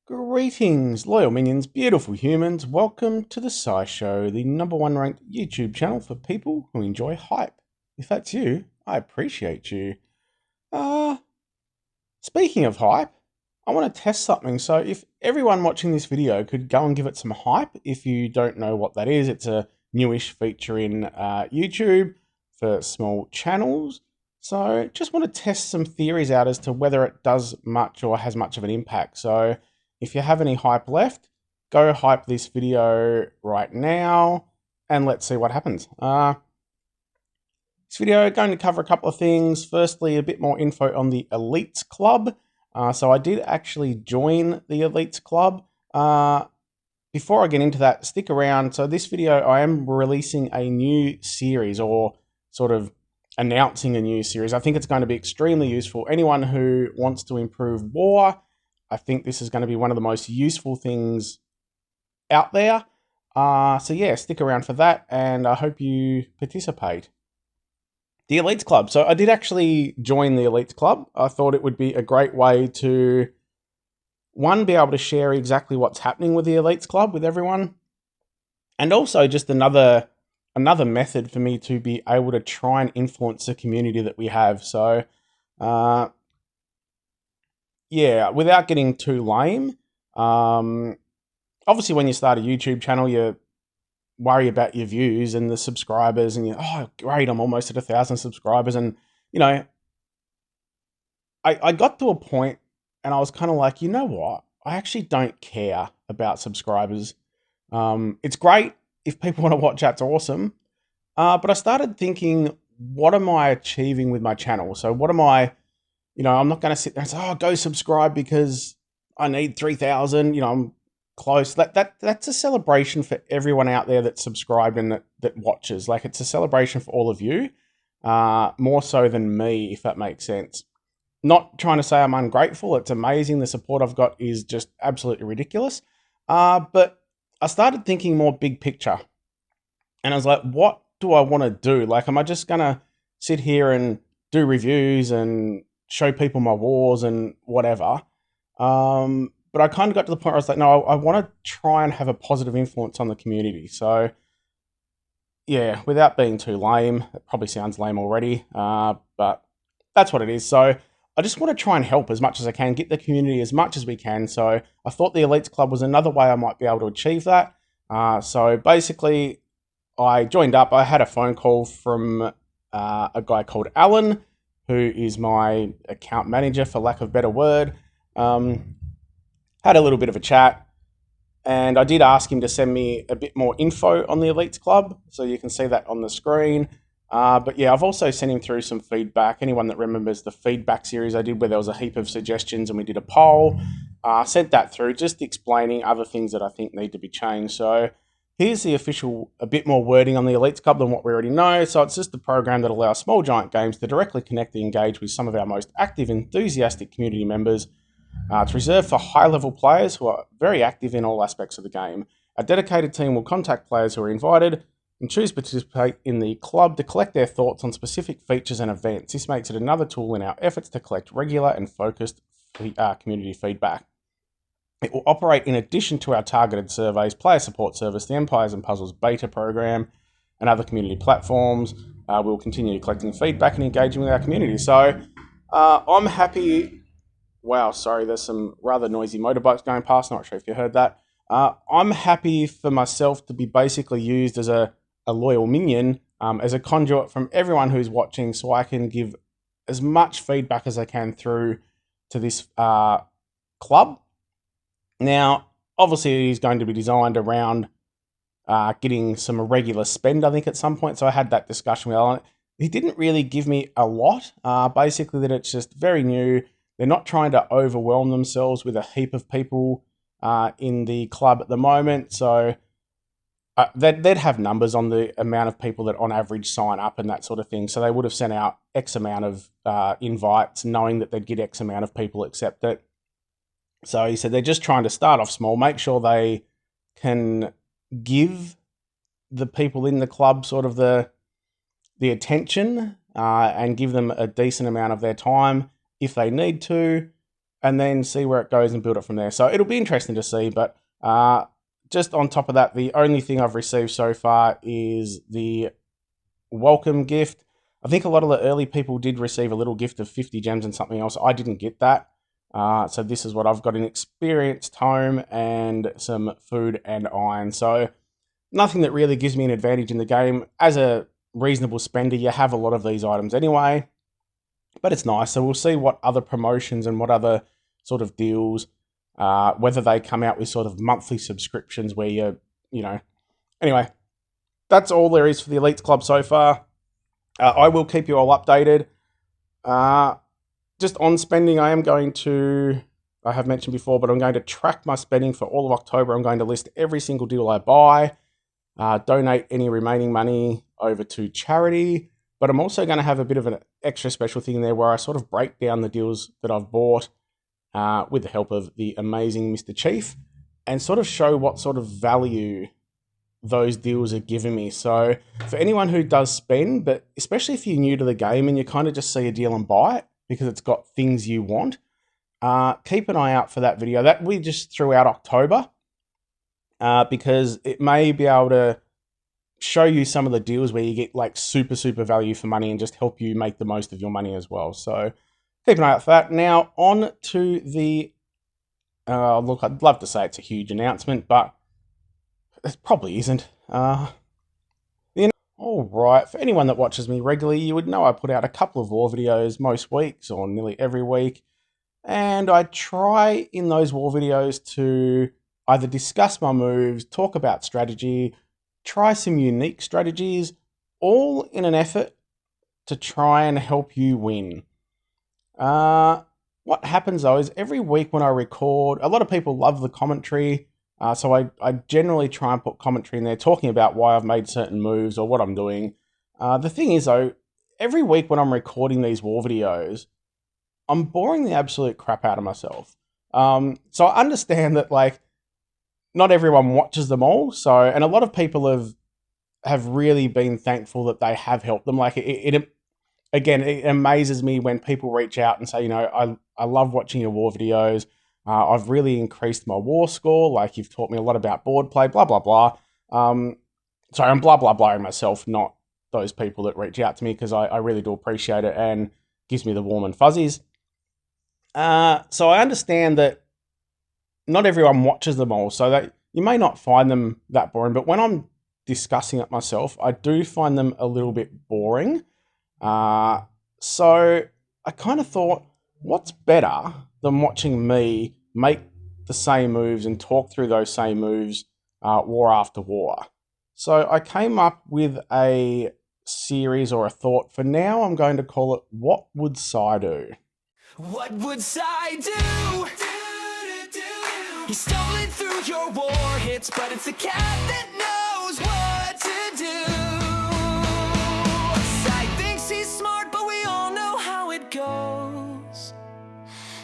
Greetings, loyal minions, beautiful humans. Welcome to the SciShow, the #1 ranked YouTube channel for people who enjoy hype. If that's you, I appreciate you. Uh, Speaking of hype, I want to test something. So if everyone watching this video could go and give it some hype, if you don't know what that is, it's a newish feature in YouTube for small channels. So just want to test some theories out as to whether it does much or has much of an impact. So if you have any hype left, go hype this video right now and let's see what happens. This video going to cover a couple of things. Firstly, a bit more info on the Elites Club. So I did actually join the Elites Club. Before I get into that, stick around. So this video, I am releasing a new series, or sort of announcing a new series. I think it's going to be extremely useful. Anyone who wants to improve war, I think this is going to be one of the most useful things out there. So yeah, stick around for that, and I hope you participate. The Elites Club. So I did actually join the Elites Club. I thought it would be a great way to, one, be able to share exactly what's happening with the Elites Club with everyone, and also just another method for me to be able to try and influence the community that we have. So yeah, without getting too lame, obviously when you start a YouTube channel, you worry about your views and the subscribers, and oh great, I'm almost at 1,000 subscribers. And I got to a point and I was kind of like, you know what, I actually don't care about subscribers. It's great if people want to watch, that's awesome. But I started thinking, what am I achieving with my channel? So what am I, I'm not going to sit there and say, oh, go subscribe because I need 3,000, I'm close. That's a celebration for everyone out there that's subscribed and that watches. Like, it's a celebration for all of you, more so than me, if that makes sense. Not trying to say I'm ungrateful. It's amazing. The support I've got is just absolutely ridiculous. But I started thinking more big picture. And I was like, what do I want to do? Like, am I just going to sit here and do reviews and show people my wars and whatever? But I kind of got to the point where I was like, no, I want to try and have a positive influence on the community. So yeah, without being too lame, it probably sounds lame already, but that's what it is. So I just want to try and help as much as I can, get the community as much as we can. So I thought the Elites Club was another way I might be able to achieve that. So basically, I joined up. I had a phone call from a guy called Alan, who is my account manager, for lack of a better word. Had a little bit of a chat, and I did ask him to send me a bit more info on the Elites Club, so you can see that on the screen. But yeah, I've also sent him through some feedback. Anyone that remembers the feedback series I did, where there was a heap of suggestions and we did a poll, sent that through, just explaining other things that I think need to be changed. So here's the official, a bit more wording on the Elites Club than what we already know. So it's just a program that allows Small Giant Games to directly connect and engage with some of our most active, enthusiastic community members. It's reserved for high-level players who are very active in all aspects of the game. A dedicated team will contact players who are invited and choose to participate in the club to collect their thoughts on specific features and events. This makes it another tool in our efforts to collect regular and focused community feedback. It will operate in addition to our targeted surveys, player support service, the Empires and Puzzles beta program, and other community platforms. We will continue collecting feedback and engaging with our community. So I'm happy. Wow, sorry, there's some rather noisy motorbikes going past. Not sure if you heard that. I'm happy for myself to be basically used as a loyal minion, as a conduit from everyone who's watching, so I can give as much feedback as I can through to this club. Now, obviously, it is going to be designed around getting some regular spend, I think, at some point. So I had that discussion with Alan. He didn't really give me a lot. Basically, that it's just very new. They're not trying to overwhelm themselves with a heap of people in the club at the moment. So they'd have numbers on the amount of people that on average sign up and that sort of thing. So they would have sent out X amount of invites, knowing that they'd get X amount of people accept it. So he said they're just trying to start off small, make sure they can give the people in the club sort of the attention and give them a decent amount of their time if they need to. and then see where it goes and build it from there. So it'll be interesting to see, but just on top of that, the only thing I've received so far is the welcome gift. I think a lot of the early people did receive a little gift of 50 gems and something else. I didn't get that. So this is what I've got: an experienced home and some food and iron. So nothing that really gives me an advantage in the game. As a reasonable spender, you have a lot of these items anyway, but it's nice. So we'll see what other promotions and what other sort of deals, whether they come out with sort of monthly subscriptions where anyway, that's all there is for the Elites Club so far. I will keep you all updated. Just on spending, I have mentioned before, but I'm going to track my spending for all of October. I'm going to list every single deal I buy, donate any remaining money over to charity, but I'm also going to have a bit of an extra special thing there where I sort of break down the deals that I've bought with the help of the amazing Mr. Chief and sort of show what sort of value those deals are giving me. So for anyone who does spend, but especially if you're new to the game and you kind of just see a deal and buy it because it's got things you want, keep an eye out for that video. That we just threw out October because it may be able to show you some of the deals where you get like super value for money and just help you make the most of your money as well. So keep an eye out for that. Now on to the look, I'd love to say it's a huge announcement, but it probably isn't. All right, for anyone that watches me regularly, you would know I put out a couple of war videos most weeks or nearly every week, and I try in those war videos to either discuss my moves, talk about strategy, try some unique strategies, all in an effort to try and help you win. What happens though is every week when I record, a lot of people love the commentary. So I generally try and put commentary in there talking about why I've made certain moves or what I'm doing. The thing is though, every week when I'm recording these war videos, I'm boring the absolute crap out of myself. So I understand that like not everyone watches them all. So, and a lot of people have really been thankful that they have helped them. Like it amazes me when people reach out and say, I love watching your war videos. I've really increased my war score. Like you've taught me a lot about board play, blah, blah, blah. Sorry, I'm blah, blah, blahing myself, not those people that reach out to me because I really do appreciate it and gives me the warm and fuzzies. So I understand that not everyone watches them all, so that you may not find them that boring, but when I'm discussing it myself, I do find them a little bit boring. So I kind of thought, what's better than watching me make the same moves and talk through those same moves war after war? So I came up with a series or a thought. For now, I'm going to call it What Would Sai Do? What would Sai do? He's stolen through your war hits, but it's the cat that knows what to do. Sai thinks he's smart, but we all know how it goes.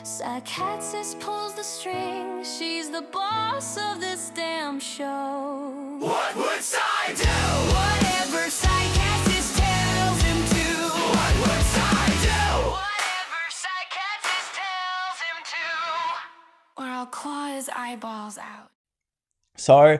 Psychaxis pulls the strings, she's the boss of this damn show. What would Sai do? Whatever Psychaxis tells him to. What would Sai do? Whatever Psychaxis tells him to. Or I'll claw his eyeballs out. So,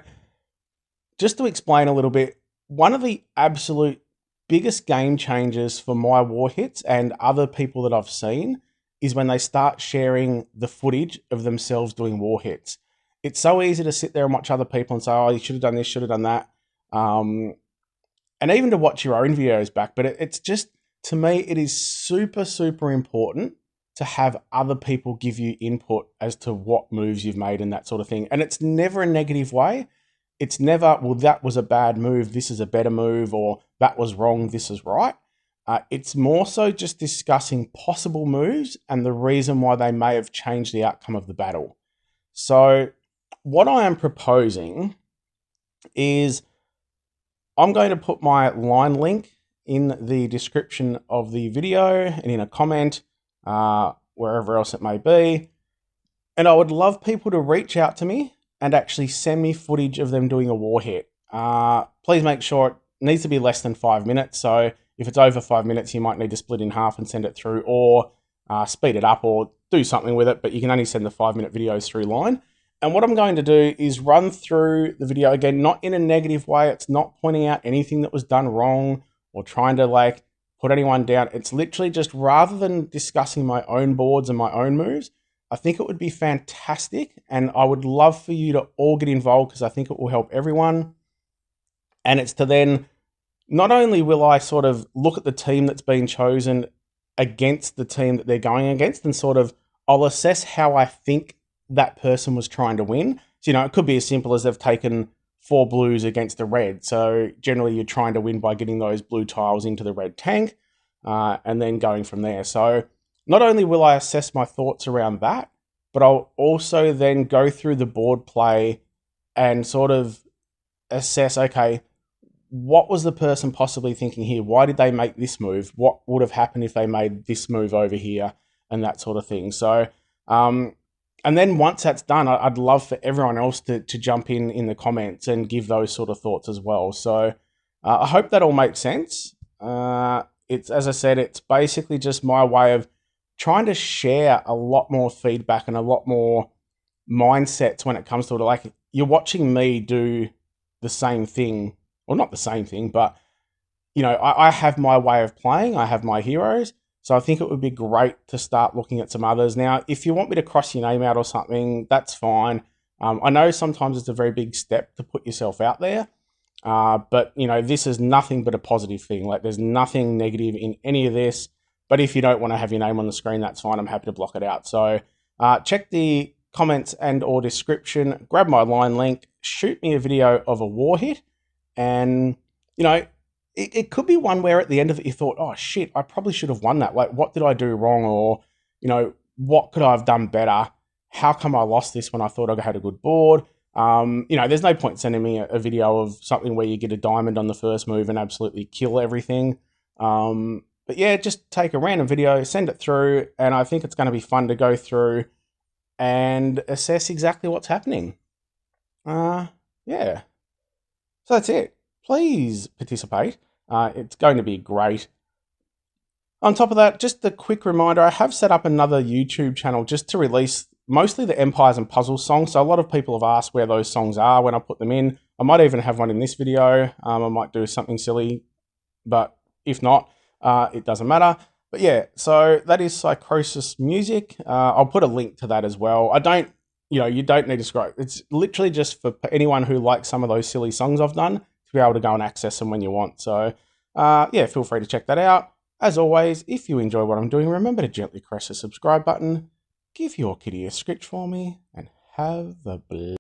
just to explain a little bit, one of the absolute biggest game changers for my war hits and other people that I've seen is when they start sharing the footage of themselves doing war hits. It's so easy to sit there and watch other people and say, oh, you should have done this, should have done that. And even to watch your own videos back. But it's just, to me, it is super important to have other people give you input as to what moves you've made and that sort of thing. And it's never a negative way. It's never, well, that was a bad move, this is a better move, or that was wrong, this is right. It's more so just discussing possible moves and the reason why they may have changed the outcome of the battle. So what I am proposing is I'm going to put my line link in the description of the video and in a comment, wherever else it may be. And I would love people to reach out to me and actually send me footage of them doing a war hit. Please make sure it needs to be less than 5 minutes. So if it's over 5 minutes, you might need to split in half and send it through, or speed it up, or do something with it, but you can only send the 5-minute videos through line. And what I'm going to do is run through the video again, not in a negative way. It's not pointing out anything that was done wrong or trying to like put anyone down. It's literally just, rather than discussing my own boards and my own moves, I think it would be fantastic, and I would love for you to all get involved because I think it will help everyone. And it's to then, not only will I sort of look at the team that's been chosen against the team that they're going against, and sort of I'll assess how I think that person was trying to win. So, it could be as simple as they've taken 4 blues against a red. So generally you're trying to win by getting those blue tiles into the red tank and then going from there. So not only will I assess my thoughts around that, but I'll also then go through the board play and sort of assess, okay, what was the person possibly thinking here? Why did they make this move? What would have happened if they made this move over here? And that sort of thing. So, and then once that's done, I'd love for everyone else to jump in the comments and give those sort of thoughts as well. So I hope that all makes sense. It's, as I said, it's basically just my way of trying to share a lot more feedback and a lot more mindsets when it comes to it. Like, you're watching me do the same thing, or not the same thing, but I have my way of playing. I have my heroes. So I think it would be great to start looking at some others. Now, if you want me to cross your name out or something, that's fine. I know sometimes it's a very big step to put yourself out there, but this is nothing but a positive thing. Like, there's nothing negative in any of this. But if you don't want to have your name on the screen, that's fine. I'm happy to block it out. So check the comments and or description, grab my line link, shoot me a video of a war hit, and it could be one where at the end of it you thought, oh shit, I probably should have won that. Like, what did I do wrong? Or, what could I have done better? How come I lost this when I thought I had a good board? There's no point sending me a video of something where you get a diamond on the first move and absolutely kill everything. But yeah, just take a random video, send it through, and I think it's going to be fun to go through and assess exactly what's happening. Yeah. So that's it. Please participate. It's going to be great. On top of that, just a quick reminder, I have set up another YouTube channel just to release mostly the Empires and Puzzles songs. So a lot of people have asked where those songs are when I put them in. I might even have one in this video. I might do something silly, but if not, it doesn't matter. But yeah, so that is Psychrosis Music. I'll put a link to that as well. I don't, you don't need to scroll. It's literally just for anyone who likes some of those silly songs I've done to be able to go and access them when you want. So yeah, feel free to check that out. As always, if you enjoy what I'm doing, remember to gently press the subscribe button, give your kitty a scritch for me, and have a blessed